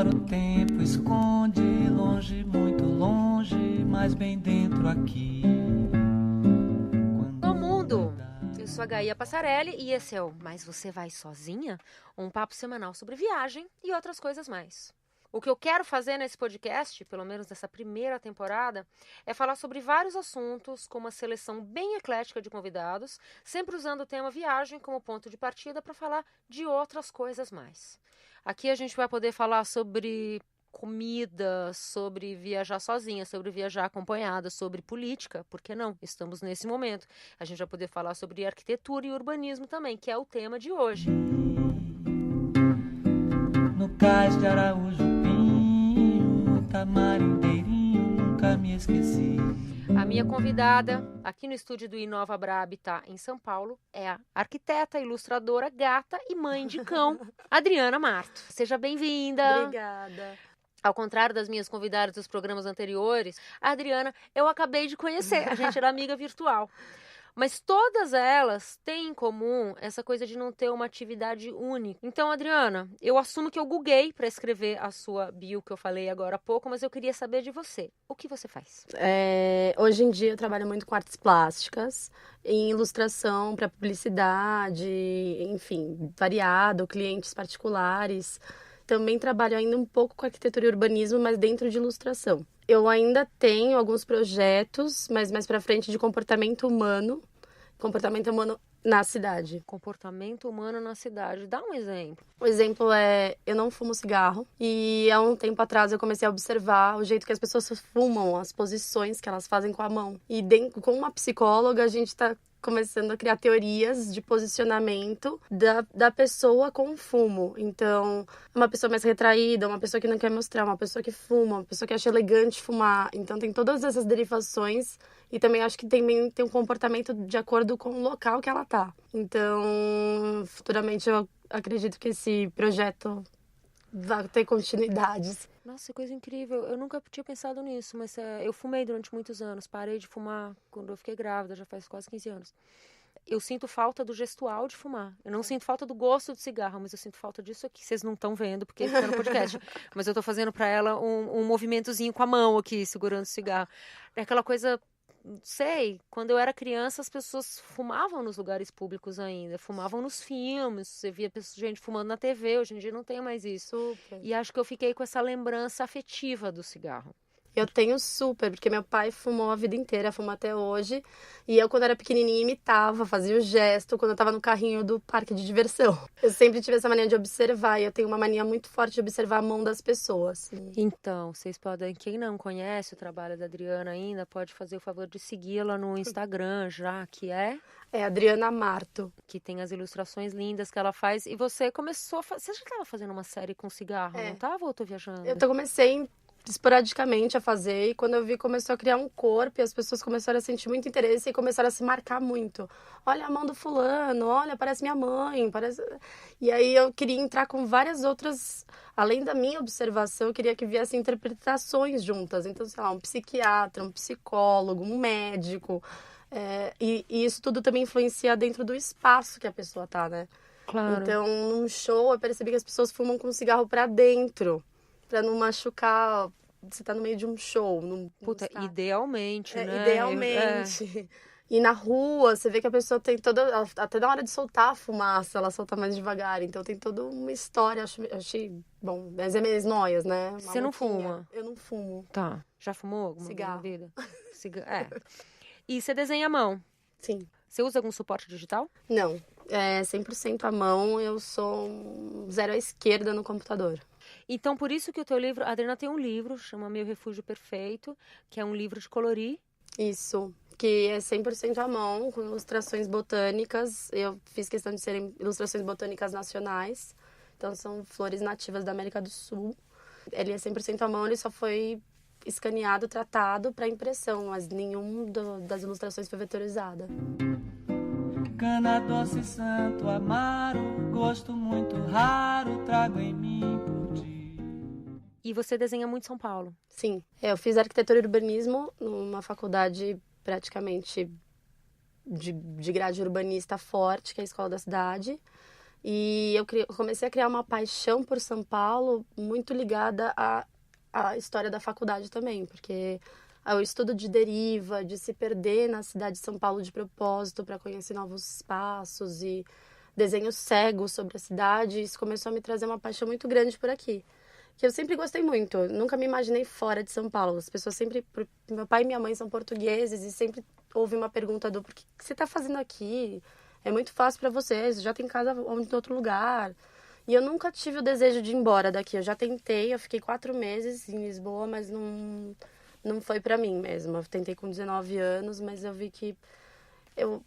Embora o tempo esconde, longe, muito longe, mas bem dentro aqui. Todo mundo! Eu sou a Gaia Passarelli e esse é o Mas Você Vai Sozinha? Um papo semanal sobre viagem e outras coisas mais. O que eu quero fazer nesse podcast, pelo menos nessa primeira temporada, é falar sobre vários assuntos com uma seleção bem eclética de convidados, sempre usando o tema viagem como ponto de partida para falar de outras coisas mais. Aqui a gente vai poder falar sobre comida, sobre viajar sozinha, sobre viajar acompanhada, sobre política, por que não? Estamos nesse momento. A gente vai poder falar sobre arquitetura e urbanismo também, que é o tema de hoje. No cais de Araújo Pinho, tamarindeirinho, nunca me esqueci. A minha convidada aqui no estúdio do Inova Bra Habitat em São Paulo é a arquiteta, ilustradora, gata e mãe de cão, Adriana Marto. Seja bem-vinda. Obrigada. Ao contrário das minhas convidadas dos programas anteriores, a Adriana eu acabei de conhecer, a gente era amiga virtual. Mas todas elas têm em comum essa coisa de não ter uma atividade única. Então, Adriana, eu assumo que eu googlei para escrever a sua bio que eu falei agora há pouco, mas eu queria saber de você. O que você faz? Hoje em dia eu trabalho muito com artes plásticas, em ilustração para publicidade, enfim, variado, clientes particulares. Também trabalho ainda um pouco com arquitetura e urbanismo, mas dentro de ilustração. Eu ainda tenho alguns projetos, mas mais para frente de comportamento humano na cidade. Comportamento humano na cidade. Dá um exemplo. O exemplo é, eu não fumo cigarro e há um tempo atrás eu comecei a observar o jeito que as pessoas fumam, as posições que elas fazem com a mão. E com uma psicóloga a gente está começando a criar teorias de posicionamento da pessoa com o fumo. Então, uma pessoa mais retraída, uma pessoa que não quer mostrar, uma pessoa que fuma, uma pessoa que acha elegante fumar. Então, tem todas essas derivações e também acho que tem um comportamento de acordo com o local que ela tá. Então, futuramente eu acredito que esse projeto vai ter continuidades. Nossa, que coisa incrível. Eu nunca tinha pensado nisso, mas eu fumei durante muitos anos. Parei de fumar quando eu fiquei grávida, já faz quase 15 anos. Eu sinto falta do gestual de fumar. Eu não sinto falta do gosto de cigarro, mas eu sinto falta disso aqui. Vocês não estão vendo, porque fica no podcast. Mas eu tô fazendo pra ela um movimentozinho com a mão aqui, segurando o cigarro. É aquela coisa... Sei, quando eu era criança as pessoas fumavam nos lugares públicos ainda, fumavam nos filmes, você via gente fumando na TV, hoje em dia não tem mais isso. Super. E acho que eu fiquei com essa lembrança afetiva do cigarro. Eu tenho super, porque meu pai fumou a vida inteira, fuma até hoje. E eu, quando era pequenininha, imitava, fazia o gesto quando eu tava no carrinho do parque de diversão. Eu sempre tive essa mania de observar, e eu tenho uma mania muito forte de observar a mão das pessoas. Então, vocês podem, quem não conhece o trabalho da Adriana ainda, pode fazer o favor de segui-la no Instagram já, que é... É Adriana Marto. Que tem as ilustrações lindas que ela faz. E você começou a Você já estava fazendo uma série com cigarro, não estava? Ou eu tô viajando? Eu comecei esporadicamente a fazer e quando eu vi começou a criar um corpo e as pessoas começaram a sentir muito interesse e começaram a se marcar muito. Olha a mão do fulano, olha, parece minha mãe, parece... E aí eu queria entrar com várias outras, além da minha observação, eu queria que viessem interpretações juntas. Então, sei lá, um psiquiatra, um psicólogo, um médico. E isso tudo também influencia dentro do espaço que a pessoa tá, né? Claro. Então, num show, eu percebi que as pessoas fumam com o cigarro pra dentro. Pra não machucar, você tá no meio de um show. Puta, idealmente, né? Idealmente. E na rua, você vê que a pessoa tem toda... Até na hora de soltar a fumaça, ela solta mais devagar. Então tem toda uma história, achei bom. Mas é minhas noias, né? Você não fuma? Eu não fumo. Tá. Já fumou alguma vez Cigarro. na vida? E você desenha à mão? Sim. Você usa algum suporte digital? Não. É 100% à mão. Eu sou zero à esquerda no computador. Então, por isso que o teu livro... A Adriana tem um livro, chama Meu Refúgio Perfeito, que é um livro de colorir. Isso, que é 100% à mão, com ilustrações botânicas. Eu fiz questão de serem ilustrações botânicas nacionais. Então, são flores nativas da América do Sul. Ele é 100% à mão, ele só foi escaneado, tratado para impressão, mas nenhum das ilustrações foi vetorizada. Cana doce, santo, amaro, gosto muito raro, trago em mim por dia. E você desenha muito São Paulo? Sim, eu fiz arquitetura e urbanismo numa faculdade praticamente de grade urbanista forte, que é a Escola da Cidade. E eu comecei a criar uma paixão por São Paulo muito ligada à história da faculdade também, porque o estudo de deriva, de se perder na cidade de São Paulo de propósito para conhecer novos espaços e desenhos cegos sobre a cidade, isso começou a me trazer uma paixão muito grande por aqui. Que eu sempre gostei muito, nunca me imaginei fora de São Paulo. As pessoas sempre... Meu pai e minha mãe são portugueses e sempre houve uma pergunta do por que você está fazendo aqui? É muito fácil para você já tem casa em outro lugar. E eu nunca tive o desejo de ir embora daqui. Eu já tentei, eu fiquei 4 meses em Lisboa, mas não foi para mim mesmo. Eu tentei com 19 anos, mas eu vi que eu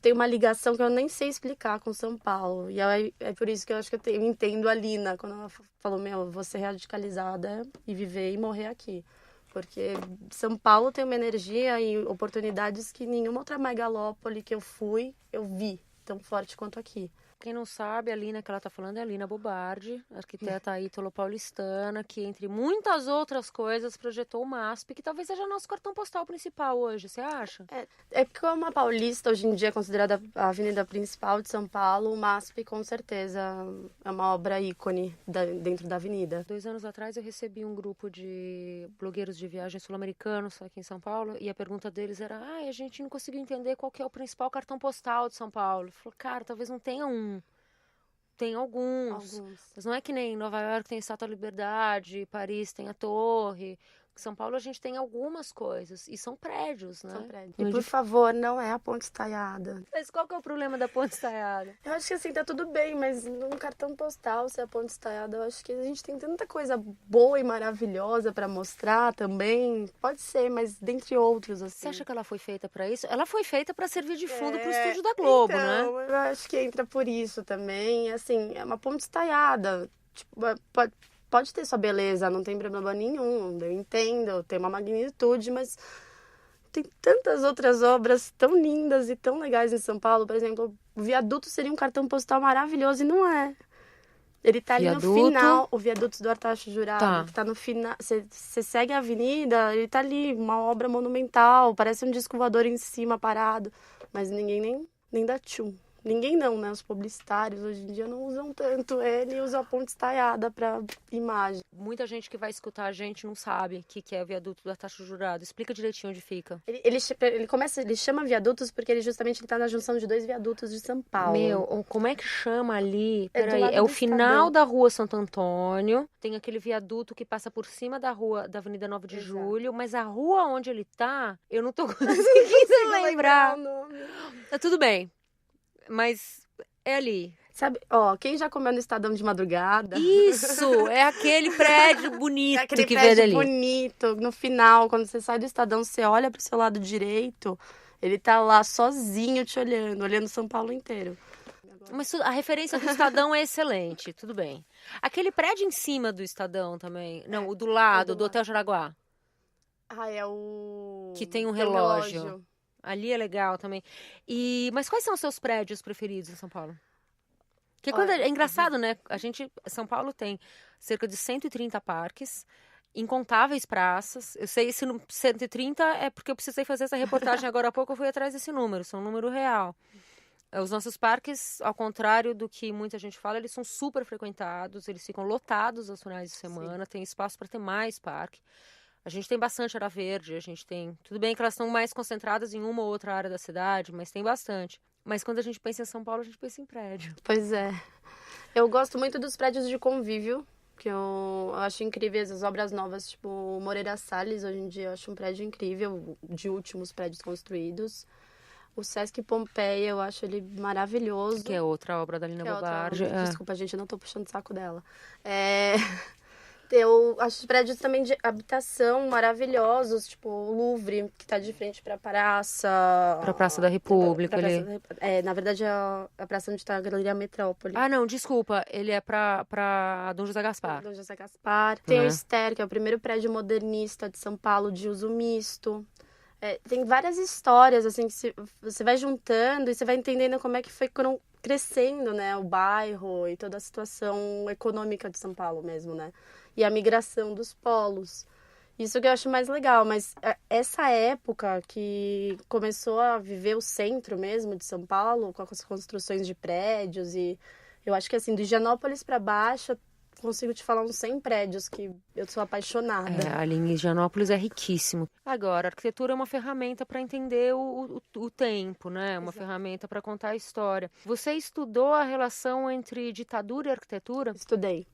tenho uma ligação que eu nem sei explicar com São Paulo. E é por isso que eu acho que eu entendo a Lina, quando ela falou, eu vou ser radicalizada e viver e morrer aqui. Porque São Paulo tem uma energia e oportunidades que nenhuma outra megalópole que eu vi tão forte quanto aqui. Quem não sabe, a Lina que ela tá falando é a Lina Bobardi, arquiteta ítalo-paulistana, que entre muitas outras coisas projetou o MASP, que talvez seja nosso cartão postal principal hoje, você acha? É porque como a Paulista hoje em dia é considerada a avenida principal de São Paulo, o MASP com certeza é uma obra ícone dentro da avenida. 2 anos atrás eu recebi um grupo de blogueiros de viagem sul-americanos aqui em São Paulo, e a pergunta deles era, a gente não conseguiu entender qual que é o principal cartão postal de São Paulo. Falou, cara, talvez não tenha um. Tem alguns. Mas não é que nem Nova York tem a Estátua da Liberdade, Paris tem a Torre. Em São Paulo a gente tem algumas coisas. E são prédios, né? São prédios. E por favor, não é a Ponte Estaiada. Mas qual que é o problema da Ponte Estaiada? Eu acho que assim, tá tudo bem, mas num cartão postal, se é a Ponte Estaiada, eu acho que a gente tem tanta coisa boa e maravilhosa pra mostrar também. Pode ser, mas dentre outros, assim. Você acha que ela foi feita pra isso? Ela foi feita pra servir de fundo pro estúdio da Globo, né? Eu acho que entra por isso também. Assim, é uma Ponte Estaiada. Tipo, pode ter sua beleza, não tem problema nenhum, eu entendo, tem uma magnitude, mas tem tantas outras obras tão lindas e tão legais em São Paulo. Por exemplo, o viaduto seria um cartão postal maravilhoso e não é. Ele tá ali no final, o viaduto do Artacho Jurado, que tá no final. Você segue a avenida, ele tá ali, uma obra monumental, parece um disco voador em cima parado, mas ninguém nem dá tchum. Ninguém não, né? Os publicitários hoje em dia não usam tanto ele, usam a Ponte Estaiada para imagem. Muita gente que vai escutar a gente não sabe o que é o viaduto do Artacho Jurado. Explica direitinho onde fica. Ele chama viadutos porque ele justamente está na junção de 2 viadutos de São Paulo. Como é que chama ali? Peraí, é o final da Rua Santo Antônio. Tem aquele viaduto que passa por cima da Avenida 9 de Julho, mas a rua onde ele tá, eu não tô conseguindo lembrar. Tudo bem. Mas é ali. Sabe, quem já comeu no Estadão de madrugada? Isso, é aquele prédio bonito aquele que prédio vê dali. Bonito. No final, quando você sai do Estadão, você olha pro seu lado direito, ele tá lá sozinho te olhando São Paulo inteiro. Mas a referência do Estadão é excelente, tudo bem. Aquele prédio em cima do Estadão também, não, o do lado, do Hotel Jaraguá. É o... Que tem um relógio. Ali é legal também. Mas quais são os seus prédios preferidos em São Paulo? Porque é engraçado, né? São Paulo tem cerca de 130 parques, incontáveis praças. Eu sei, esse 130 é porque eu precisei fazer essa reportagem agora há pouco, eu fui atrás desse número, são um número real. Os nossos parques, ao contrário do que muita gente fala, eles são super frequentados, eles ficam lotados aos finais de semana, Sim. Tem espaço para ter mais parque. A gente tem bastante área verde, a gente tem... Tudo bem que elas estão mais concentradas em uma ou outra área da cidade, mas tem bastante. Mas quando a gente pensa em São Paulo, a gente pensa em prédio. Pois é. Eu gosto muito dos prédios de convívio, que eu acho incríveis as obras novas, tipo o Moreira Salles, hoje em dia eu acho um prédio incrível, de últimos prédios construídos. O Sesc Pompeia, eu acho ele maravilhoso. Que é outra obra da Lina Bobardi. Desculpa, gente, eu não tô puxando o saco dela. Eu acho os prédios também de habitação maravilhosos, tipo o Louvre, que tá de frente pra Praça... Pra Praça da República. Na verdade, é a praça onde tá a Galeria Metrópole. Não, desculpa. Ele é pra Dom José Gaspar. Dom José Gaspar. Tem o Ster, que é o primeiro prédio modernista de São Paulo, de uso misto. Tem várias histórias, assim, que você vai juntando e você vai entendendo como é que foi crescendo, né, o bairro e toda a situação econômica de São Paulo mesmo, né? E a migração dos polos. Isso que eu acho mais legal, mas essa época que começou a viver o centro mesmo de São Paulo, com as construções de prédios e Eu acho que assim, do Higienópolis para baixo, eu consigo te falar uns 100 prédios que eu sou apaixonada. Ali em Higienópolis é riquíssimo. Agora, a arquitetura é uma ferramenta para entender o tempo, né? Uma ferramenta para contar a história. Você estudou a relação entre ditadura e arquitetura? Estudei.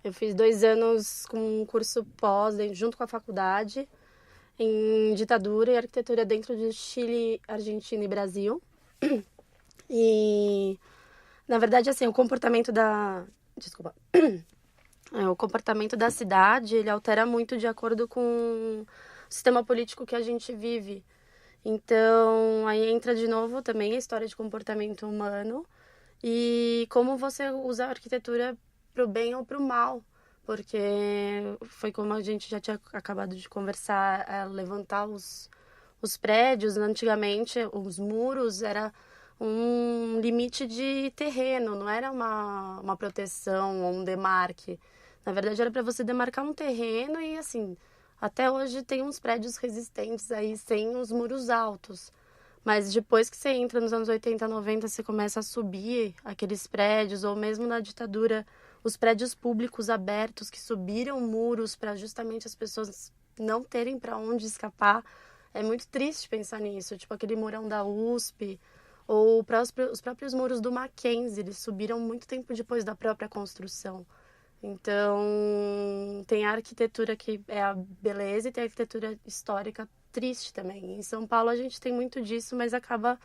Eu fiz 2 anos com um curso pós, junto com a faculdade, em ditadura e arquitetura dentro de Chile, Argentina e Brasil. E, na verdade, assim, o comportamento da... Desculpa. O comportamento da cidade, ele altera muito de acordo com o sistema político que a gente vive. Então, aí entra de novo também a história de comportamento humano e como você usa a arquitetura para o bem ou para o mal. Porque foi como a gente já tinha acabado de conversar, levantar os prédios. Antigamente, os muros era um limite de terreno, não era uma proteção ou um demarque. Na verdade, era para você demarcar um terreno e, assim, até hoje tem uns prédios resistentes aí sem os muros altos. Mas depois que você entra nos anos 80, 90, você começa a subir aqueles prédios, ou mesmo na ditadura, os prédios públicos abertos que subiram muros para justamente as pessoas não terem para onde escapar. É muito triste pensar nisso, tipo aquele murão da USP, ou os próprios muros do Mackenzie, eles subiram muito tempo depois da própria construção. Então, tem a arquitetura que é a beleza e tem a arquitetura histórica triste também. Em São Paulo a gente tem muito disso, mas acaba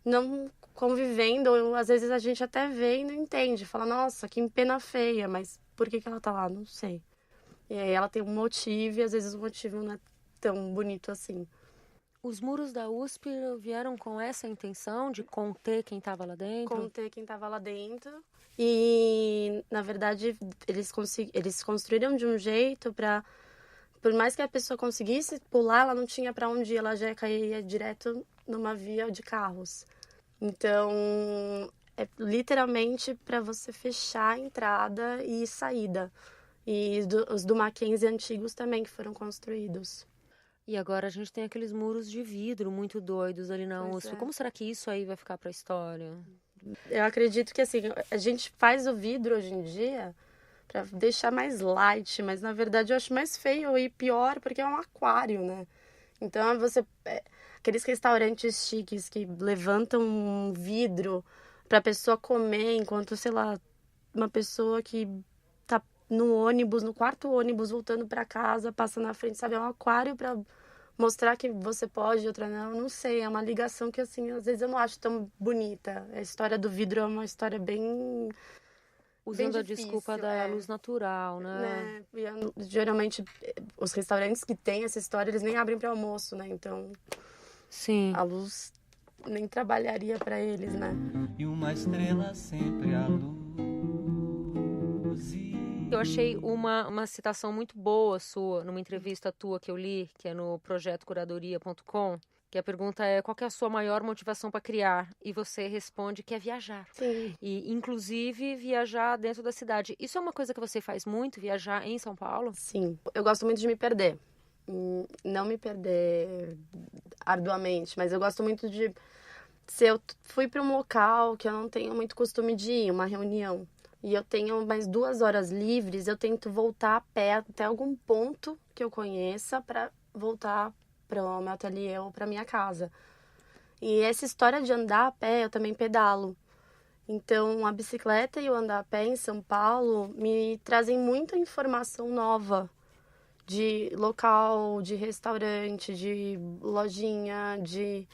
não convivendo, ou às vezes a gente até vê e não entende. Fala, nossa, que pena feia, mas por que ela tá lá? Não sei. E aí ela tem um motivo e às vezes o motivo não é tão bonito assim. Os muros da USP vieram com essa intenção de conter quem estava lá dentro? Conter quem estava lá dentro. E, na verdade, eles construíram de um jeito para... Por mais que a pessoa conseguisse pular, ela não tinha para onde ir, ela já caía direto numa via de carros. Então, é literalmente para você fechar a entrada e saída. E os do Mackenzie antigos também que foram construídos. E agora a gente tem aqueles muros de vidro muito doidos ali na Pois USP. é. Como será que isso aí vai ficar para a história? Eu acredito que, assim, a gente faz o vidro hoje em dia para deixar mais light, mas na verdade eu acho mais feio e pior porque é um aquário, né? Então aqueles restaurantes chiques que levantam um vidro para a pessoa comer enquanto, sei lá, uma pessoa que tá no ônibus, no quarto ônibus voltando para casa, passa na frente, sabe, é um aquário para mostrar que você pode, outra não sei, é uma ligação que, assim, às vezes eu não acho tão bonita. A história do vidro é uma história bem... Usando bem a desculpa da luz natural, né? E, geralmente, os restaurantes que têm essa história, eles nem abrem para almoço, né? Então, Sim. a luz nem trabalharia para eles, né? E uma estrela sempre à luz. Eu achei uma citação muito boa sua, numa entrevista tua que eu li, que é no projetocuradoria.com, que a pergunta é: qual que é a sua maior motivação para criar? E você responde que é viajar. Sim. E, inclusive, viajar dentro da cidade. Isso é uma coisa que você faz muito, viajar em São Paulo? Sim. Eu gosto muito de me perder. Não me perder arduamente, mas eu gosto muito de... Se eu fui para um local que eu não tenho muito costume de ir, uma reunião, e eu tenho mais 2 horas livres, eu tento voltar a pé até algum ponto que eu conheça para voltar para o meu ateliê ou para minha casa. E essa história de andar a pé, eu também pedalo. Então, a bicicleta e o andar a pé em São Paulo me trazem muita informação nova de local, de restaurante, de lojinha, de...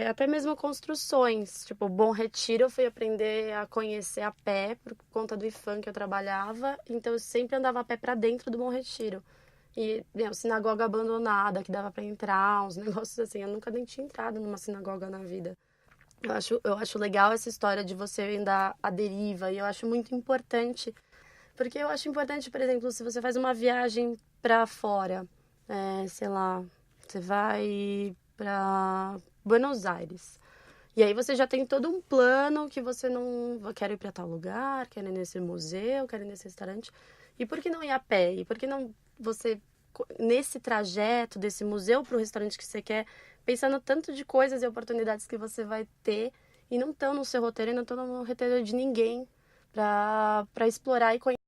até mesmo construções, tipo, Bom Retiro eu fui aprender a conhecer a pé por conta do IFAM que eu trabalhava, então eu sempre andava a pé para dentro do Bom Retiro. E, sinagoga abandonada, que dava para entrar, uns negócios assim, eu nunca nem tinha entrado numa sinagoga na vida. Eu acho legal essa história de você andar à deriva, e eu acho muito importante, porque eu acho importante, por exemplo, se você faz uma viagem para fora, sei lá, você vai para Buenos Aires. E aí você já tem todo um plano que você não... Quero ir para tal lugar, quero ir nesse museu, quero ir nesse restaurante. E por que não ir a pé? E por que não você, nesse trajeto desse museu para o restaurante que você quer, pensando tanto de coisas e oportunidades que você vai ter e não estão no seu roteiro e não estão no roteiro de ninguém para explorar e conhecer.